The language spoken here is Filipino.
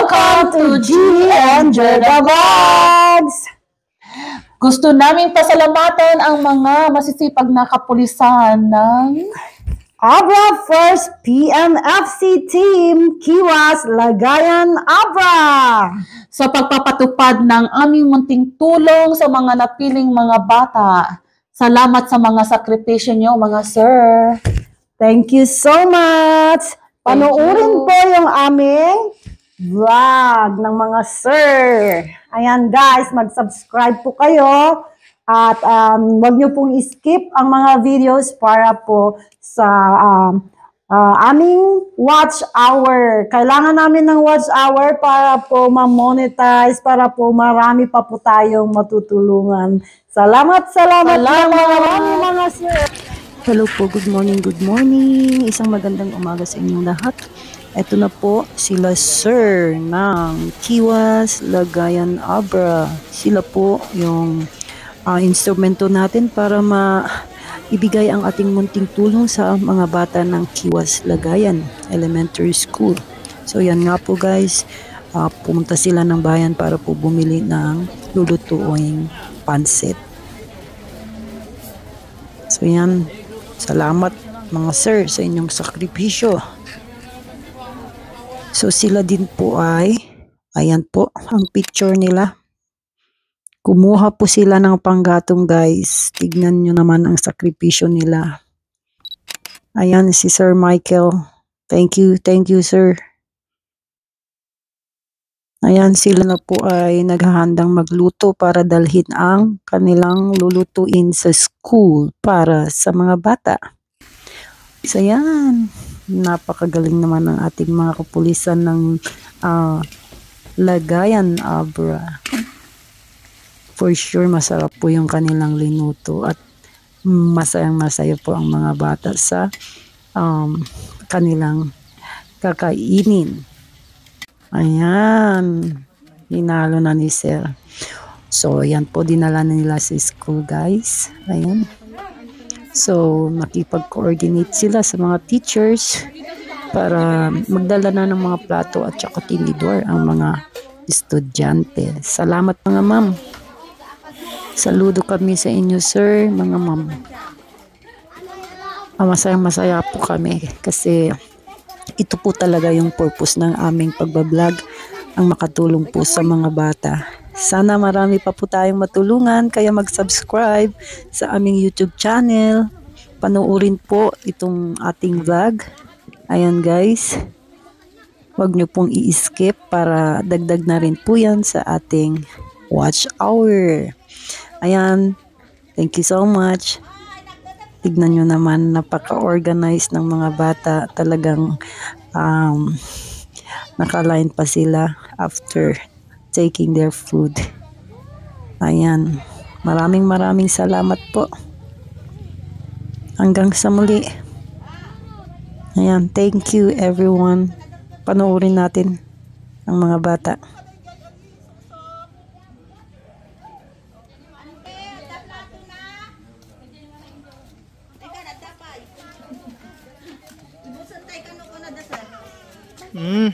Welcome to G and Jerda Vlogs! Gusto naming pasalamatan ang mga masisipag na kapulisan ng Abra First PMFC Team, Kiwas, Lagayan, Abra! sa pagpapatupad ng aming munting tulong sa mga napiling mga bata. Salamat sa mga sakripisyo nyo, mga sir. Thank you so much! Panoorin po yung aming vlog ng mga sir. Ayan guys, mag-subscribe po kayo at wag nyo pong skip ang mga videos para po sa aming watch hour. Kailangan namin ng watch hour para po ma-monetize, para po marami pa po tayong matutulungan. Salamat mga sir. Hello po, good morning, good morning. Isang magandang umaga sa inyong lahat. Ito na po sila sir ng Kiwas, Lagayan, Abra. Sila po yung instrumento natin para ibigay ang ating munting tulong sa mga bata ng Kiwas, Lagayan Elementary School. So yan nga po guys, pumunta sila ng bayan para po bumili ng lulutuing pansit. So yan, salamat mga sir sa inyong sakripisyo. So sila din po ayan po ang picture nila. Kumuha po sila ng panggatong guys. Tignan nyo naman ang sakripisyo nila. Ayan si Sir Michael. Thank you sir. Ayan sila na po ay naghahandang magluto para dalhin ang kanilang lulutuin sa school para sa mga bata. So yan, napakagaling naman ng ating mga kapulisan ng Lagayan, Abra. For sure, masarap po yung kanilang linuto at masayang-masaya po ang mga bata sa kanilang kakainin. Ayan, hinalo na ni Sir. So, yan po, dinala nila sa school, guys. Ayan. So, nakipag-coordinate sila sa mga teachers para magdala na ng mga plato at saka tinidor ang mga estudyante. Salamat mga ma'am. Saludo kami sa inyo, sir, mga ma'am. Masayang-masaya po kami kasi ito po talaga yung purpose ng aming pagbablog, ang makatulong po sa mga bata. Sana marami pa po tayong matulungan, kaya mag-subscribe sa aming YouTube channel. Panoorin po itong ating vlog. Ayan guys, huwag nyo pong i-skip para dagdag na rin po yan sa ating watch hour. Ayan, thank you so much. Tignan nyo naman, napaka-organized ng mga bata. Talagang nakaline pa sila after taking their food. Ayan, maraming salamat po. Hanggang sa muli. Ayan, thank you everyone. Panoorin natin ang mga bata. Hmm.